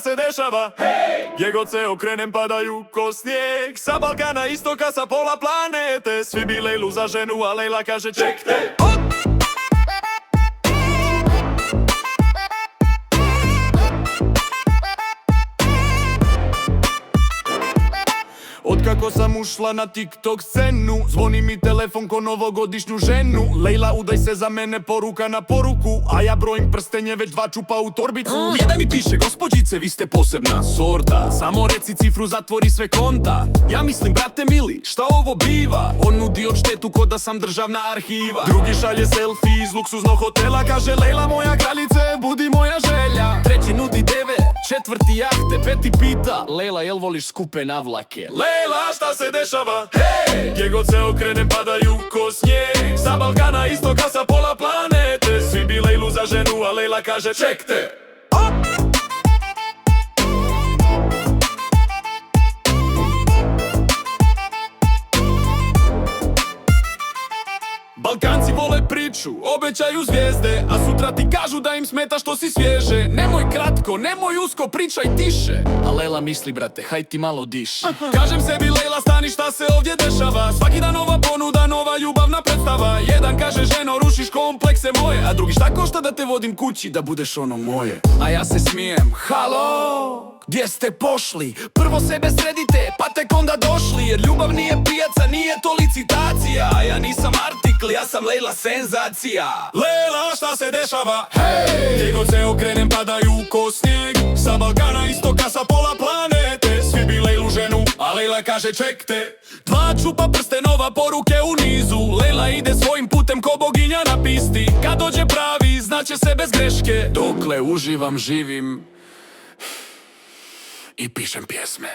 šta se dešava? Gdje god se okrenem padaju ko snijeg. Sa Balkana istoka, sa pola planete. Svi bi Lejlu za ženu, a Lejla kaže ček te. Otkako sam ušla na TikTok scenu, zvoni mi telefon ko novogodišnju ženu. Lejla, udaj se za mene, poruka na poruku, a ja brojim prstenje, već 2 čupa u torbicu. Jedan mi piše, gospođice, vi ste posebna sorta, samo reci cifru, zatvori sve konta. Ja mislim, brate mili, šta ovo biva? On nudi odštetu ko da sam državna arhiva. Drugi šalje selfie iz luksuznog hotela, kaže Lejla moja kraljice, budi moja želja. Treći nudi deve, četvrti jahte, peti pita Lejla, jel voliš skupe navlake? Lejla, šta se dešava? Hej! Gdje god se okrenem padaju ko snijeg. Sa Balkana istoka, sa pola planete. Svi bi Lejlu za ženu, a Lejla kaže ček te. Balkanci vole priču, obećaju zvijezde, a sutra ti kažu da im smeta što si svježe. Nemoj kratko, nemoj usko, pričaj tiše. A Lejla misli, brate, haj ti malo diši. Kažem sebi, Lejla, stani, šta se ovdje dešava? Svaki dan nova ponuda, nova ljubavna predstava. Jedan kaže, ženo, rušiš komplekse moje, a drugi, šta košta da te vodim kući, da budeš ono moje? A ja se smijem, halo, gdje ste pošli? Prvo sebe sredite, pa tek onda došli. Jer ljubav nije pijaca, nije to licitacija. A ja nisam artikl, ja sam Lejla senzacija. Lejla, šta se dešava? Hej! Gdje god se okrenem padaju ko snijeg. Sa Balkana istoka, sa pola planete. Svi bi Lejlu ženu, a Lejla kaže ček te. 2 čupa prstenova, poruke u nizu. Lejla ide svojim putem ko boginja na pisti. Kad dođe pravi, znaće se bez greške. Dokle uživam, živim i pišem pjesme.